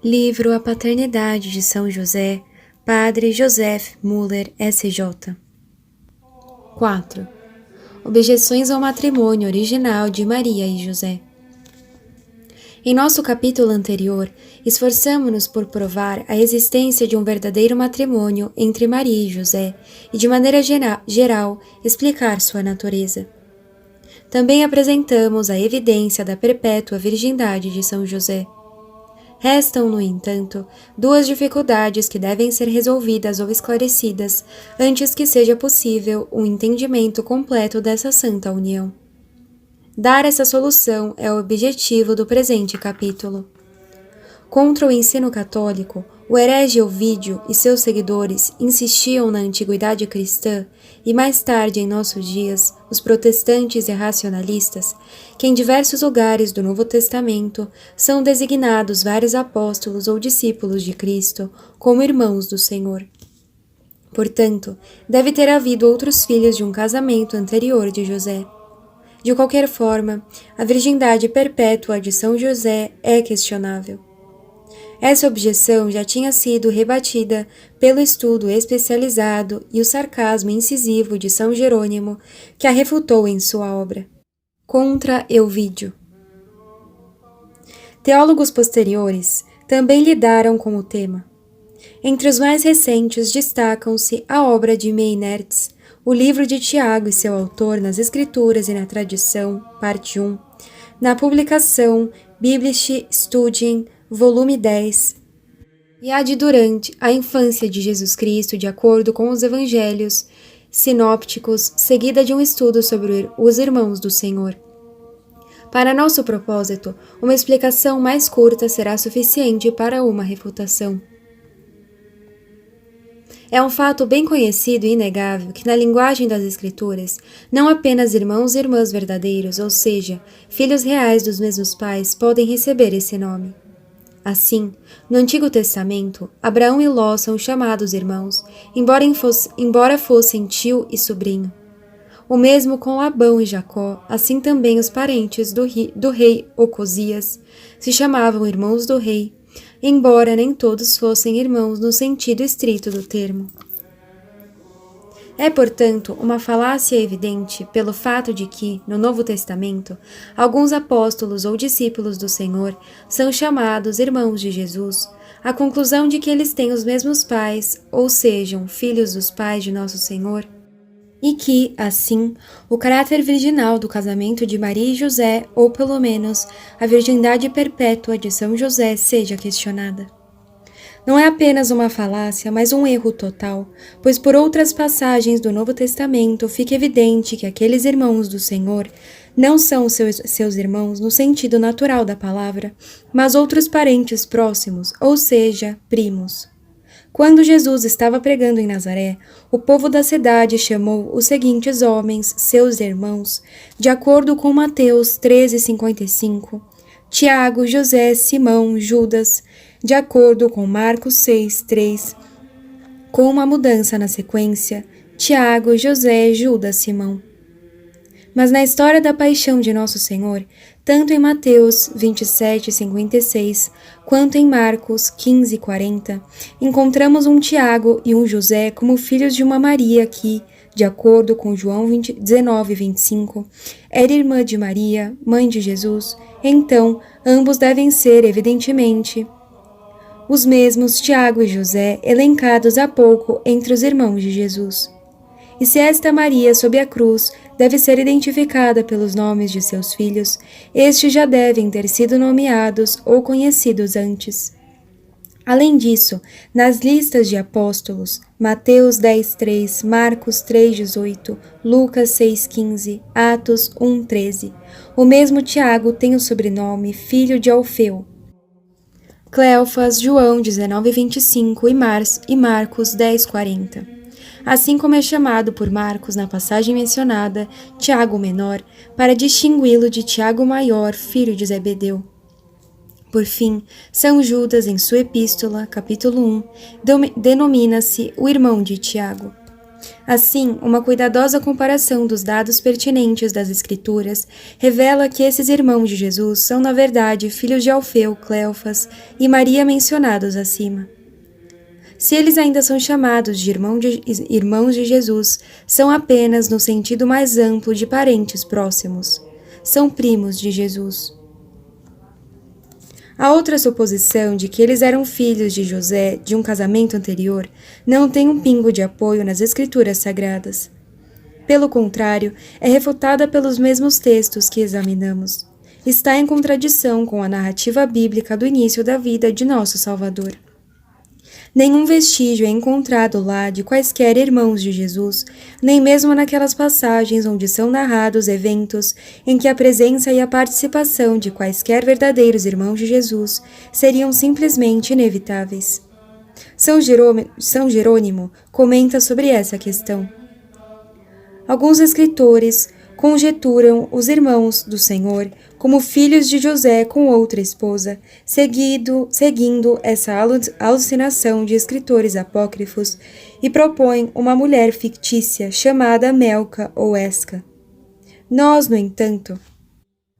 Livro A Paternidade de São José, Padre Joseph Müller, S.J. 4. Objeções ao matrimônio original de Maria e José. Em nosso capítulo anterior, esforçamo-nos por provar a existência de um verdadeiro matrimônio entre Maria e José e, de maneira geral, explicar sua natureza. Também apresentamos a evidência da perpétua virgindade de São José. Restam, no entanto, duas dificuldades que devem ser resolvidas ou esclarecidas antes que seja possível um entendimento completo dessa santa união. Dar essa solução é o objetivo do presente capítulo. Contra o ensino católico, o herege Ovídio e seus seguidores insistiam na antiguidade cristã e mais tarde em nossos dias, os protestantes e racionalistas, que em diversos lugares do Novo Testamento são designados vários apóstolos ou discípulos de Cristo como irmãos do Senhor. Portanto, deve ter havido outros filhos de um casamento anterior de José. De qualquer forma, a virgindade perpétua de São José é questionável. Essa objeção já tinha sido rebatida pelo estudo especializado e o sarcasmo incisivo de São Jerônimo, que a refutou em sua obra Contra Ovídio. Teólogos posteriores também lidaram com o tema. Entre os mais recentes destacam-se a obra de Meinertz, o livro de Tiago e seu autor nas Escrituras e na Tradição, parte 1, na publicação Biblische Studien, volume 10, e a de Durante a infância de Jesus Cristo, de acordo com os evangelhos sinópticos, seguida de um estudo sobre os irmãos do Senhor. Para nosso propósito, uma explicação mais curta será suficiente para uma refutação. É um fato bem conhecido e inegável que, na linguagem das Escrituras, não apenas irmãos e irmãs verdadeiros, ou seja, filhos reais dos mesmos pais, podem receber esse nome. Assim, no Antigo Testamento, Abraão e Ló são chamados irmãos, embora fossem tio e sobrinho. O mesmo com Labão e Jacó, assim também os parentes do rei Ocosias se chamavam irmãos do rei, embora nem todos fossem irmãos no sentido estrito do termo. É, portanto, uma falácia evidente pelo fato de que, no Novo Testamento, alguns apóstolos ou discípulos do Senhor são chamados irmãos de Jesus, a conclusão de que eles têm os mesmos pais, ou sejam, filhos dos pais de nosso Senhor, e que, assim, o caráter virginal do casamento de Maria e José, ou pelo menos a virgindade perpétua de São José, seja questionada. Não é apenas uma falácia, mas um erro total, pois por outras passagens do Novo Testamento fica evidente que aqueles irmãos do Senhor não são seus irmãos no sentido natural da palavra, mas outros parentes próximos, ou seja, primos. Quando Jesus estava pregando em Nazaré, o povo da cidade chamou os seguintes homens, seus irmãos, de acordo com Mateus 13,55, Tiago, José, Simão, Judas, de acordo com Marcos 6,3, com uma mudança na sequência, Tiago, José, Judas, Simão. Mas na história da paixão de Nosso Senhor, tanto em Mateus 27,56, quanto em Marcos 15,40, encontramos um Tiago e um José como filhos de uma Maria que, de acordo com João 19,25, era irmã de Maria, mãe de Jesus. Então, ambos devem ser, evidentemente, os mesmos Tiago e José elencados há pouco entre os irmãos de Jesus. E se esta Maria sob a cruz deve ser identificada pelos nomes de seus filhos, estes já devem ter sido nomeados ou conhecidos antes. Além disso, nas listas de apóstolos, Mateus 10,3, Marcos 3,18, Lucas 6,15, Atos 1,13, o mesmo Tiago tem o sobrenome filho de Alfeu. Cleofas, João 19,25 e Marcos 10,40. Assim como é chamado por Marcos na passagem mencionada, Tiago Menor, para distingui-lo de Tiago Maior, filho de Zebedeu. Por fim, São Judas, em sua epístola, capítulo 1, denomina-se o irmão de Tiago. Assim, uma cuidadosa comparação dos dados pertinentes das Escrituras revela que esses irmãos de Jesus são, na verdade, filhos de Alfeu, Cleofas e Maria mencionados acima. Se eles ainda são chamados de irmãos de Jesus, são apenas no sentido mais amplo de parentes próximos. São primos de Jesus. A outra suposição de que eles eram filhos de José de um casamento anterior não tem um pingo de apoio nas Escrituras Sagradas. Pelo contrário, é refutada pelos mesmos textos que examinamos. Está em contradição com a narrativa bíblica do início da vida de nosso Salvador. Nenhum vestígio é encontrado lá de quaisquer irmãos de Jesus, nem mesmo naquelas passagens onde são narrados eventos em que a presença e a participação de quaisquer verdadeiros irmãos de Jesus seriam simplesmente inevitáveis. São Jerônimo comenta sobre essa questão. Alguns escritores conjeturam os irmãos do Senhor como filhos de José com outra esposa, seguindo essa alucinação de escritores apócrifos, e propõem uma mulher fictícia chamada Melca ou Esca. Nós, no entanto,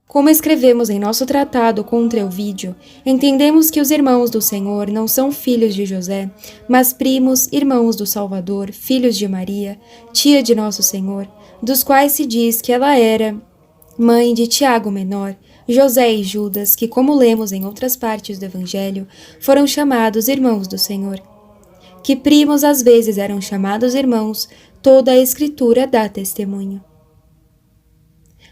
como escrevemos em nosso tratado contra Elvídio, entendemos que os irmãos do Senhor não são filhos de José, mas primos, irmãos do Salvador, filhos de Maria, tia de nosso Senhor, dos quais se diz que ela era mãe de Tiago Menor, José e Judas, que, como lemos em outras partes do Evangelho, foram chamados irmãos do Senhor. Que primos às vezes eram chamados irmãos, toda a Escritura dá testemunho.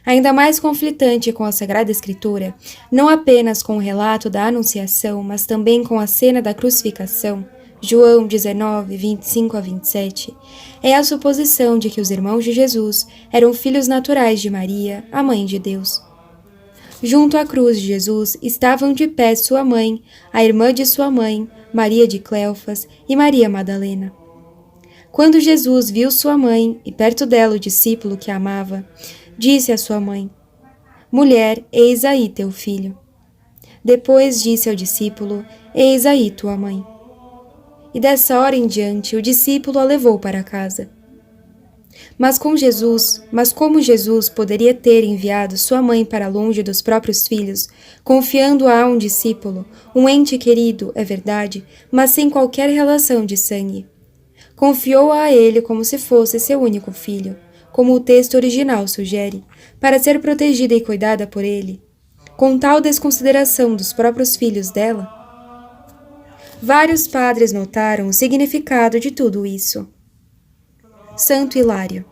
Ainda mais conflitante com a Sagrada Escritura, não apenas com o relato da Anunciação, mas também com a cena da crucificação, João 19, 25 a 27, é a suposição de que os irmãos de Jesus eram filhos naturais de Maria, a mãe de Deus. Junto à cruz de Jesus estavam de pé sua mãe, a irmã de sua mãe, Maria de Cleofas e Maria Madalena. Quando Jesus viu sua mãe e perto dela o discípulo que a amava, disse à sua mãe: Mulher, eis aí teu filho. Depois disse ao discípulo: Eis aí tua mãe. E dessa hora em diante o discípulo a levou para casa. Mas como Jesus poderia ter enviado sua mãe para longe dos próprios filhos, confiando-a a um discípulo, um ente querido, é verdade, mas sem qualquer relação de sangue? Confiou-a a ele como se fosse seu único filho, como o texto original sugere, para ser protegida e cuidada por ele, com tal desconsideração dos próprios filhos dela? Vários padres notaram o significado de tudo isso. Santo Hilário.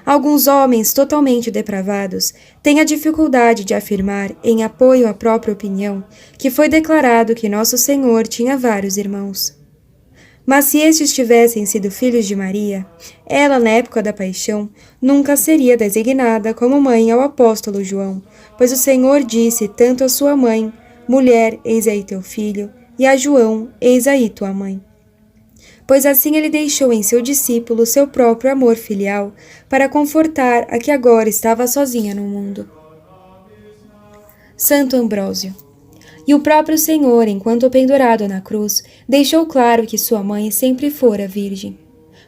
Alguns homens totalmente depravados têm a dificuldade de afirmar, em apoio à própria opinião, que foi declarado que Nosso Senhor tinha vários irmãos. Mas se estes tivessem sido filhos de Maria, ela, na época da paixão, nunca seria designada como mãe ao apóstolo João, pois o Senhor disse tanto à sua mãe: Mulher, eis aí teu filho, e a João, eis aí tua mãe. Pois assim ele deixou em seu discípulo seu próprio amor filial, para confortar a que agora estava sozinha no mundo. Santo Ambrósio. E o próprio Senhor, enquanto pendurado na cruz, deixou claro que sua mãe sempre fora virgem.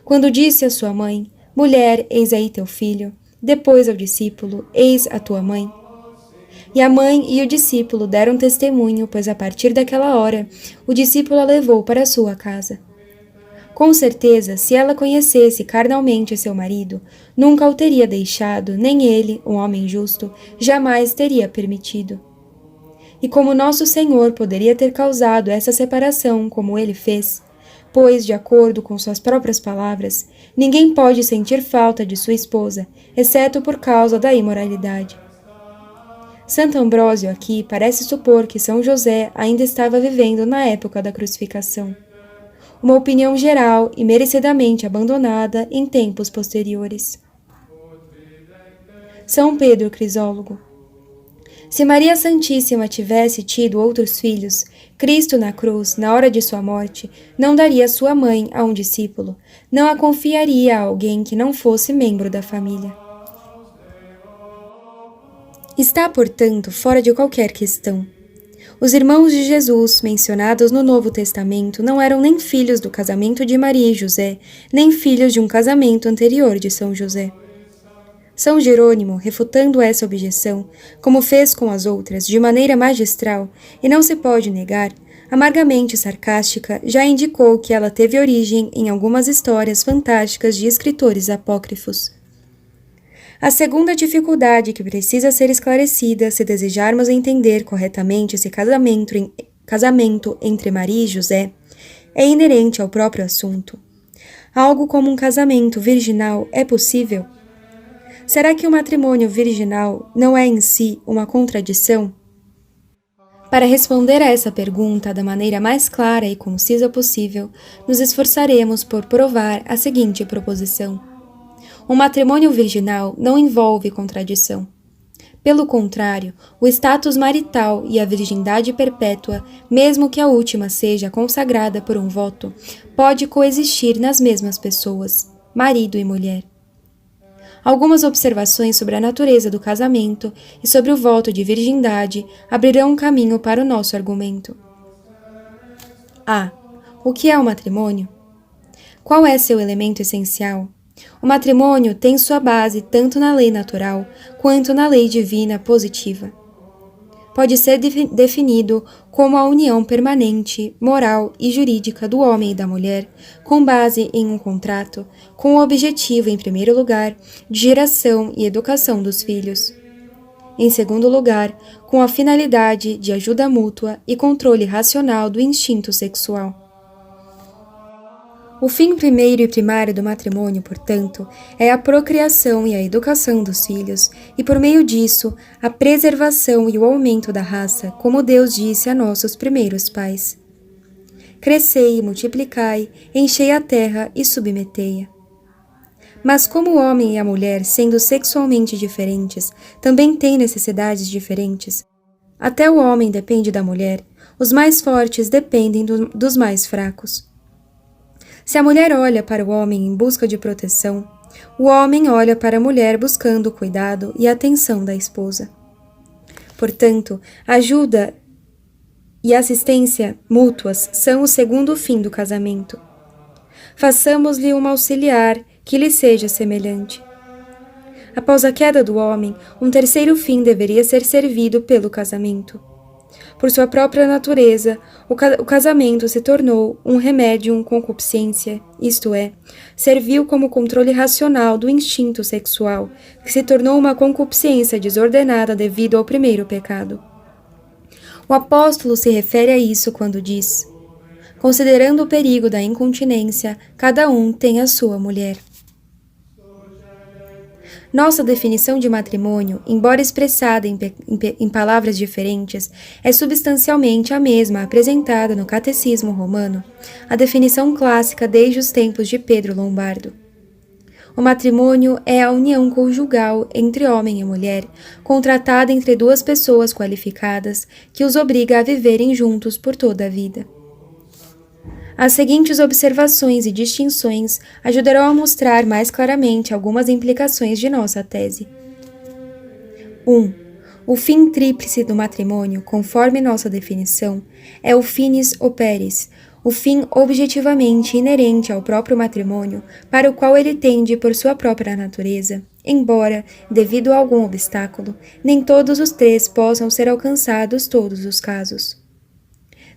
Quando disse à sua mãe: Mulher, eis aí teu filho, depois ao discípulo: Eis a tua mãe. E a mãe e o discípulo deram testemunho, pois a partir daquela hora, o discípulo a levou para sua casa. Com certeza, se ela conhecesse carnalmente seu marido, nunca o teria deixado, nem ele, um homem justo, jamais teria permitido. E como nosso Senhor poderia ter causado essa separação como ele fez, pois, de acordo com suas próprias palavras, ninguém pode sentir falta de sua esposa, exceto por causa da imoralidade. Santo Ambrósio aqui parece supor que São José ainda estava vivendo na época da crucificação. Uma opinião geral e merecidamente abandonada em tempos posteriores. São Pedro Crisólogo. Se Maria Santíssima tivesse tido outros filhos, Cristo na cruz, na hora de sua morte, não daria sua mãe a um discípulo, não a confiaria a alguém que não fosse membro da família. Está, portanto, fora de qualquer questão. Os irmãos de Jesus, mencionados no Novo Testamento, não eram nem filhos do casamento de Maria e José, nem filhos de um casamento anterior de São José. São Jerônimo, refutando essa objeção, como fez com as outras, de maneira magistral, e não se pode negar, amargamente sarcástica, já indicou que ela teve origem em algumas histórias fantásticas de escritores apócrifos. A segunda dificuldade que precisa ser esclarecida se desejarmos entender corretamente esse casamento entre Maria e José é inerente ao próprio assunto. Algo como um casamento virginal é possível? Será que o matrimônio virginal não é em si uma contradição? Para responder a essa pergunta da maneira mais clara e concisa possível, nos esforçaremos por provar a seguinte proposição. O matrimônio virginal não envolve contradição. Pelo contrário, o status marital e a virgindade perpétua, mesmo que a última seja consagrada por um voto, pode coexistir nas mesmas pessoas, marido e mulher. Algumas observações sobre a natureza do casamento e sobre o voto de virgindade abrirão um caminho para o nosso argumento. A. O que é o matrimônio? Qual é seu elemento essencial? O matrimônio tem sua base tanto na lei natural quanto na lei divina positiva. Pode ser definido como a união permanente, moral e jurídica do homem e da mulher, com base em um contrato, com o objetivo, em primeiro lugar, de geração e educação dos filhos. Em segundo lugar, com a finalidade de ajuda mútua e controle racional do instinto sexual. O fim primeiro e primário do matrimônio, portanto, é a procriação e a educação dos filhos, e por meio disso, a preservação e o aumento da raça, como Deus disse a nossos primeiros pais. Crescei e multiplicai, enchei a terra e submetei-a. Mas como o homem e a mulher, sendo sexualmente diferentes, também têm necessidades diferentes, até o homem depende da mulher, os mais fortes dependem dos mais fracos. Se a mulher olha para o homem em busca de proteção, o homem olha para a mulher buscando o cuidado e a atenção da esposa. Portanto, ajuda e assistência mútuas são o segundo fim do casamento. Façamos-lhe uma auxiliar que lhe seja semelhante. Após a queda do homem, um terceiro fim deveria ser servido pelo casamento. Por sua própria natureza, o casamento se tornou um remédium concupiscência, isto é, serviu como controle racional do instinto sexual, que se tornou uma concupiscência desordenada devido ao primeiro pecado. O apóstolo se refere a isso quando diz: considerando o perigo da incontinência, cada um tem a sua mulher. Nossa definição de matrimônio, embora expressada em palavras diferentes, é substancialmente a mesma apresentada no Catecismo Romano, a definição clássica desde os tempos de Pedro Lombardo. O matrimônio é a união conjugal entre homem e mulher, contratada entre duas pessoas qualificadas, que os obriga a viverem juntos por toda a vida. As seguintes observações e distinções ajudarão a mostrar mais claramente algumas implicações de nossa tese. 1. O fim tríplice do matrimônio, conforme nossa definição, é o finis operis, o fim objetivamente inerente ao próprio matrimônio, para o qual ele tende por sua própria natureza, embora, devido a algum obstáculo, nem todos os três possam ser alcançados todos os casos.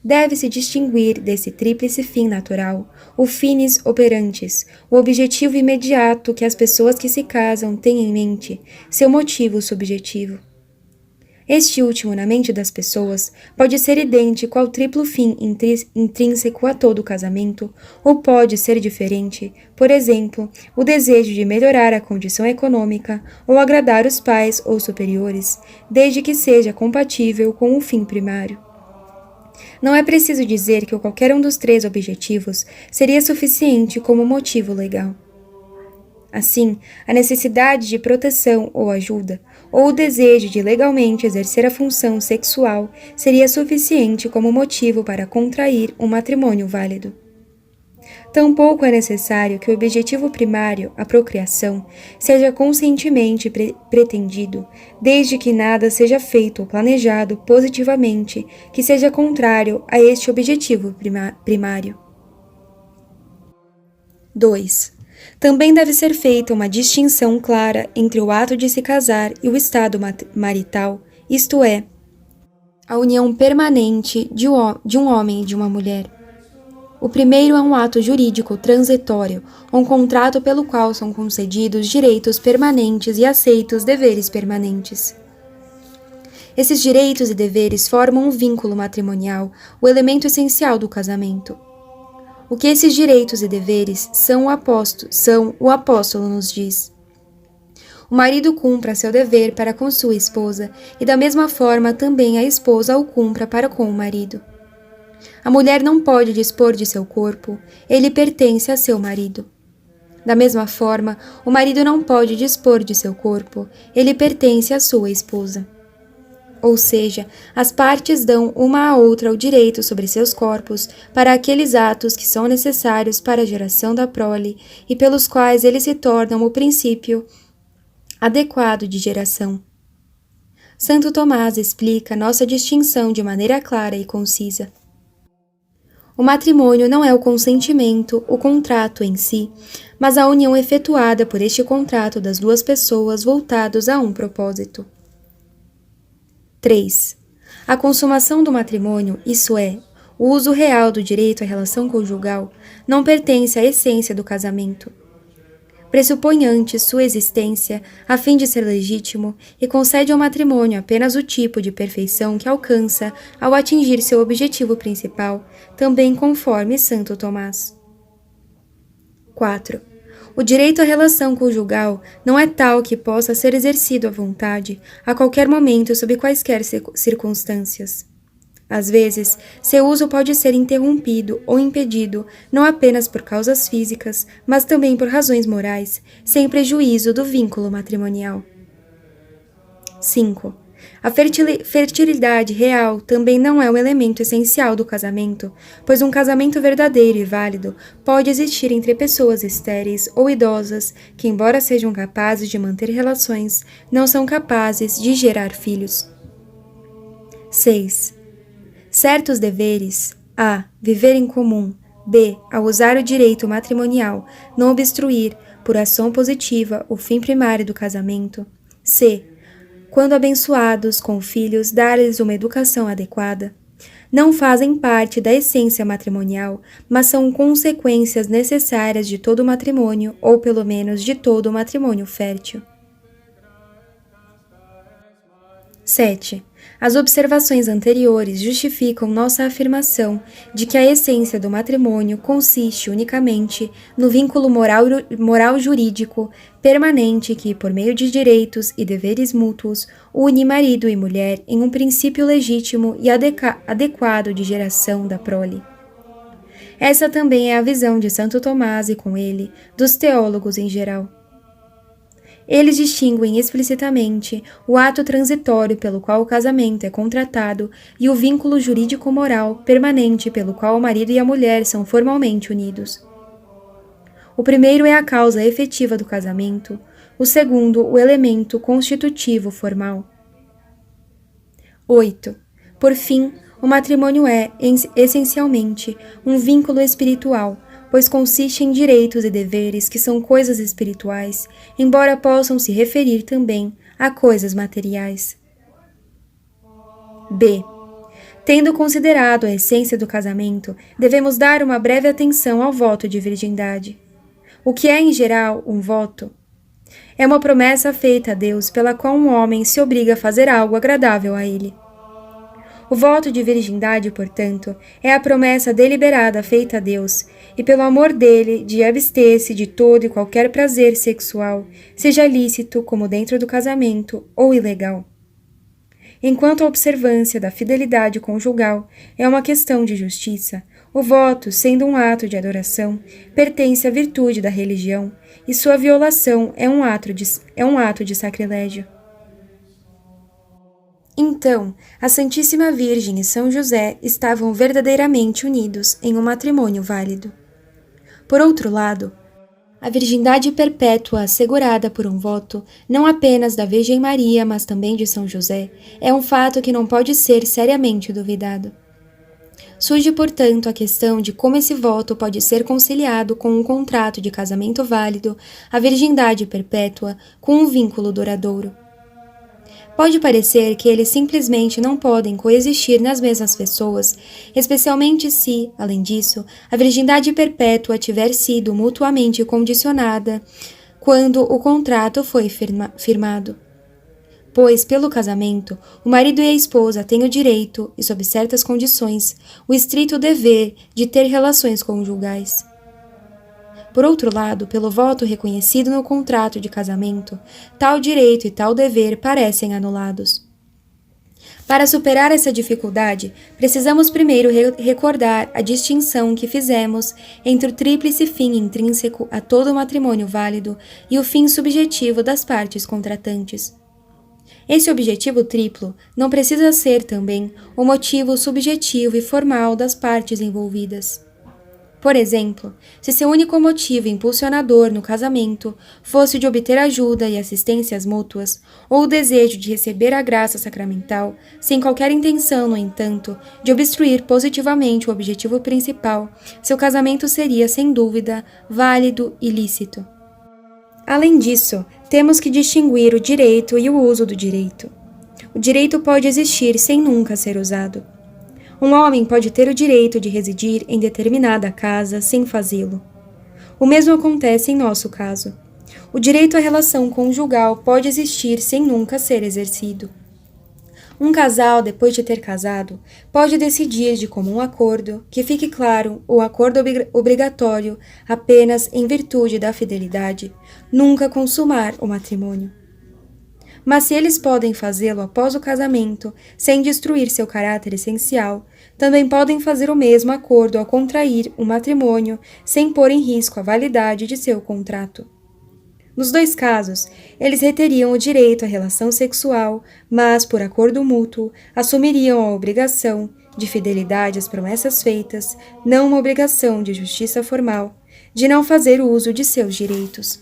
Deve-se distinguir desse tríplice fim natural, o finis operantis, o objetivo imediato que as pessoas que se casam têm em mente, seu motivo subjetivo. Este último, na mente das pessoas, pode ser idêntico ao triplo fim intrínseco a todo o casamento, ou pode ser diferente, por exemplo, o desejo de melhorar a condição econômica ou agradar os pais ou superiores, desde que seja compatível com o fim primário. Não é preciso dizer que qualquer um dos três objetivos seria suficiente como motivo legal. Assim, a necessidade de proteção ou ajuda, ou o desejo de legalmente exercer a função sexual seria suficiente como motivo para contrair um matrimônio válido. Tampouco é necessário que o objetivo primário, a procriação, seja conscientemente pretendido, desde que nada seja feito ou planejado positivamente que seja contrário a este objetivo primário. 2. Também deve ser feita uma distinção clara entre o ato de se casar e o estado marital, isto é, a união permanente de um homem e de uma mulher. O primeiro é um ato jurídico transitório, um contrato pelo qual são concedidos direitos permanentes e aceitos deveres permanentes. Esses direitos e deveres formam um vínculo matrimonial, o elemento essencial do casamento. O que esses direitos e deveres são, o apóstolo nos diz. O marido cumpra seu dever para com sua esposa, e da mesma forma também a esposa o cumpra para com o marido. A mulher não pode dispor de seu corpo, ele pertence a seu marido. Da mesma forma, o marido não pode dispor de seu corpo, ele pertence à sua esposa. Ou seja, as partes dão uma à outra o direito sobre seus corpos para aqueles atos que são necessários para a geração da prole e pelos quais eles se tornam o princípio adequado de geração. Santo Tomás explica nossa distinção de maneira clara e concisa. O matrimônio não é o consentimento, o contrato em si, mas a união efetuada por este contrato das duas pessoas voltados a um propósito. 3. A consumação do matrimônio, isso é, o uso real do direito à relação conjugal, não pertence à essência do casamento. Pressupõe antes sua existência a fim de ser legítimo e concede ao matrimônio apenas o tipo de perfeição que alcança ao atingir seu objetivo principal, também conforme Santo Tomás. 4. O direito à relação conjugal não é tal que possa ser exercido à vontade, a qualquer momento, sob quaisquer circunstâncias. Às vezes, seu uso pode ser interrompido ou impedido, não apenas por causas físicas, mas também por razões morais, sem prejuízo do vínculo matrimonial. 5. A fertilidade real também não é um elemento essencial do casamento, pois um casamento verdadeiro e válido pode existir entre pessoas estéreis ou idosas que, embora sejam capazes de manter relações, não são capazes de gerar filhos. 6. Certos deveres: a. Viver em comum. b. Ao usar o direito matrimonial, não obstruir, por ação positiva, o fim primário do casamento. c. Quando abençoados com filhos, dar-lhes uma educação adequada. Não fazem parte da essência matrimonial, mas são consequências necessárias de todo matrimônio, ou pelo menos de todo matrimônio fértil. 7. As observações anteriores justificam nossa afirmação de que a essência do matrimônio consiste unicamente no vínculo moral jurídico permanente que, por meio de direitos e deveres mútuos, une marido e mulher em um princípio legítimo e adequado de geração da prole. Essa também é a visão de Santo Tomás e, com ele, dos teólogos em geral. Eles distinguem explicitamente o ato transitório pelo qual o casamento é contratado e o vínculo jurídico-moral permanente pelo qual o marido e a mulher são formalmente unidos. O primeiro é a causa efetiva do casamento, o segundo, o elemento constitutivo formal. 8. Por fim, o matrimônio é, essencialmente, um vínculo espiritual, pois consiste em direitos e deveres que são coisas espirituais, embora possam se referir também a coisas materiais. b. Tendo considerado a essência do casamento, devemos dar uma breve atenção ao voto de virgindade. O que é, em geral, um voto? É uma promessa feita a Deus pela qual um homem se obriga a fazer algo agradável a ele. O voto de virgindade, portanto, é a promessa deliberada feita a Deus, e pelo amor dele, de abster-se de todo e qualquer prazer sexual, seja lícito como dentro do casamento ou ilegal. Enquanto a observância da fidelidade conjugal é uma questão de justiça, o voto, sendo um ato de adoração, pertence à virtude da religião, e sua violação é um ato de sacrilégio. Então, a Santíssima Virgem e São José estavam verdadeiramente unidos em um matrimônio válido. Por outro lado, a virgindade perpétua assegurada por um voto, não apenas da Virgem Maria, mas também de São José, é um fato que não pode ser seriamente duvidado. Surge, portanto, a questão de como esse voto pode ser conciliado com um contrato de casamento válido, a virgindade perpétua, com um vínculo duradouro. Pode parecer que eles simplesmente não podem coexistir nas mesmas pessoas, especialmente se, além disso, a virgindade perpétua tiver sido mutuamente condicionada quando o contrato foi firmado. Pois, pelo casamento, o marido e a esposa têm o direito, e sob certas condições, o estrito dever de ter relações conjugais. Por outro lado, pelo voto reconhecido no contrato de casamento, tal direito e tal dever parecem anulados. Para superar essa dificuldade, precisamos primeiro recordar a distinção que fizemos entre o tríplice fim intrínseco a todo matrimônio válido e o fim subjetivo das partes contratantes. Esse objetivo triplo não precisa ser também o motivo subjetivo e formal das partes envolvidas. Por exemplo, se seu único motivo impulsionador no casamento fosse de obter ajuda e assistências mútuas, ou o desejo de receber a graça sacramental, sem qualquer intenção, no entanto, de obstruir positivamente o objetivo principal, seu casamento seria, sem dúvida, válido e lícito. Além disso, temos que distinguir o direito e o uso do direito. O direito pode existir sem nunca ser usado. Um homem pode ter o direito de residir em determinada casa sem fazê-lo. O mesmo acontece em nosso caso. O direito à relação conjugal pode existir sem nunca ser exercido. Um casal, depois de ter casado, pode decidir de comum acordo que fique claro o acordo obrigatório apenas em virtude da fidelidade, nunca consumar o matrimônio. Mas se eles podem fazê-lo após o casamento, sem destruir seu caráter essencial, também podem fazer o mesmo acordo ao contrair um matrimônio, sem pôr em risco a validade de seu contrato. Nos dois casos, eles reteriam o direito à relação sexual, mas, por acordo mútuo, assumiriam a obrigação de fidelidade às promessas feitas, não uma obrigação de justiça formal, de não fazer uso de seus direitos.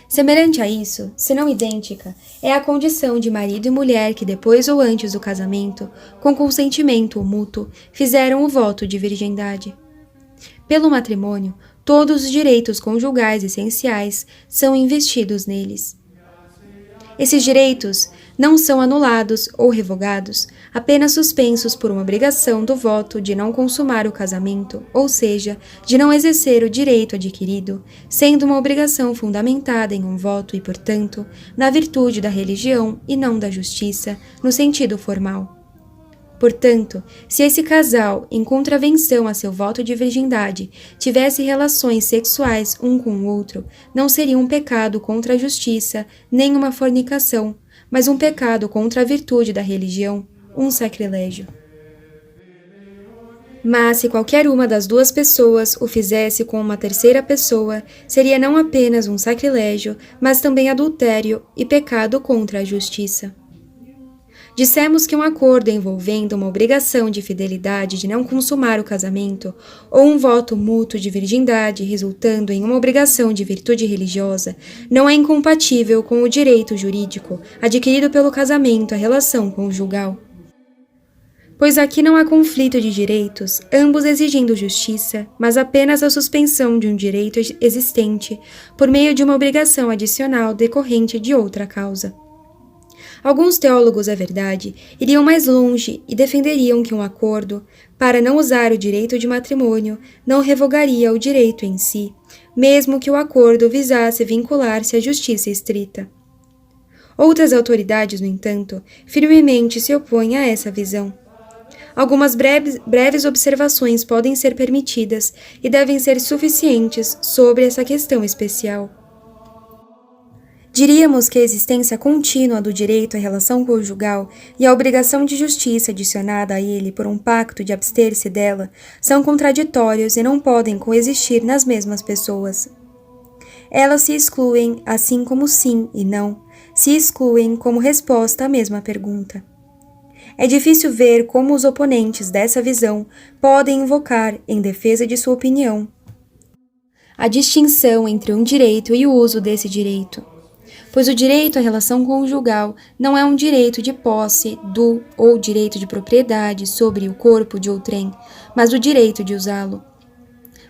Semelhante a isso, se não idêntica, é a condição de marido e mulher que depois ou antes do casamento, com consentimento mútuo, fizeram o voto de virgindade. Pelo matrimônio, todos os direitos conjugais essenciais são investidos neles. Esses direitos não são anulados ou revogados, apenas suspensos por uma obrigação do voto de não consumar o casamento, ou seja, de não exercer o direito adquirido, sendo uma obrigação fundamentada em um voto e, portanto, na virtude da religião e não da justiça, no sentido formal. Portanto, se esse casal, em contravenção a seu voto de virgindade, tivesse relações sexuais um com o outro, não seria um pecado contra a justiça, nem uma fornicação, mas um pecado contra a virtude da religião, um sacrilégio. Mas se qualquer uma das duas pessoas o fizesse com uma terceira pessoa, seria não apenas um sacrilégio, mas também adultério e pecado contra a justiça. Dissemos que um acordo envolvendo uma obrigação de fidelidade de não consumar o casamento, ou um voto mútuo de virgindade resultando em uma obrigação de virtude religiosa, não é incompatível com o direito jurídico adquirido pelo casamento à relação conjugal. Pois aqui não há conflito de direitos, ambos exigindo justiça, mas apenas a suspensão de um direito existente por meio de uma obrigação adicional decorrente de outra causa. Alguns teólogos, é verdade, iriam mais longe e defenderiam que um acordo, para não usar o direito de matrimônio, não revogaria o direito em si, mesmo que o acordo visasse vincular-se à justiça estrita. Outras autoridades, no entanto, firmemente se opõem a essa visão. Algumas breves observações podem ser permitidas e devem ser suficientes sobre essa questão especial. Diríamos que a existência contínua do direito à relação conjugal e a obrigação de justiça adicionada a ele por um pacto de abster-se dela são contraditórios e não podem coexistir nas mesmas pessoas. Elas se excluem, assim como sim e não, se excluem como resposta à mesma pergunta. É difícil ver como os oponentes dessa visão podem invocar, em defesa de sua opinião, a distinção entre um direito e o uso desse direito. Pois o direito à relação conjugal não é um direito de posse do ou direito de propriedade sobre o corpo de outrem, mas o direito de usá-lo.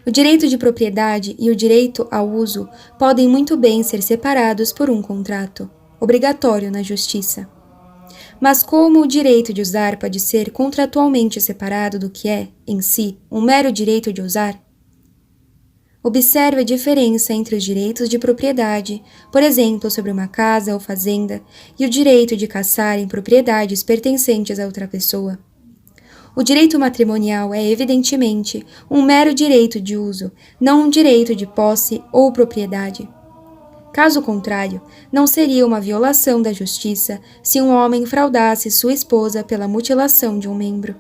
O direito de propriedade e o direito ao uso podem muito bem ser separados por um contrato, obrigatório na justiça. Mas como o direito de usar pode ser contratualmente separado do que é, em si, um mero direito de usar? Observe a diferença entre os direitos de propriedade, por exemplo, sobre uma casa ou fazenda, e o direito de caçar em propriedades pertencentes a outra pessoa. O direito matrimonial é, evidentemente, um mero direito de uso, não um direito de posse ou propriedade. Caso contrário, não seria uma violação da justiça se um homem fraudasse sua esposa pela mutilação de um membro.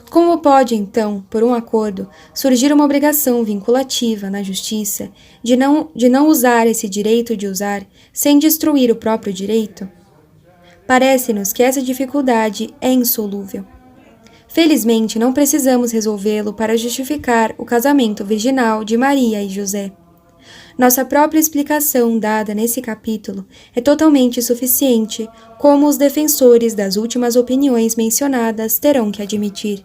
Como pode, então, por um acordo, surgir uma obrigação vinculativa na justiça de não usar esse direito de usar sem destruir o próprio direito? Parece-nos que essa dificuldade é insolúvel. Felizmente, não precisamos resolvê-lo para justificar o casamento virginal de Maria e José. Nossa própria explicação dada nesse capítulo é totalmente suficiente, como os defensores das últimas opiniões mencionadas terão que admitir.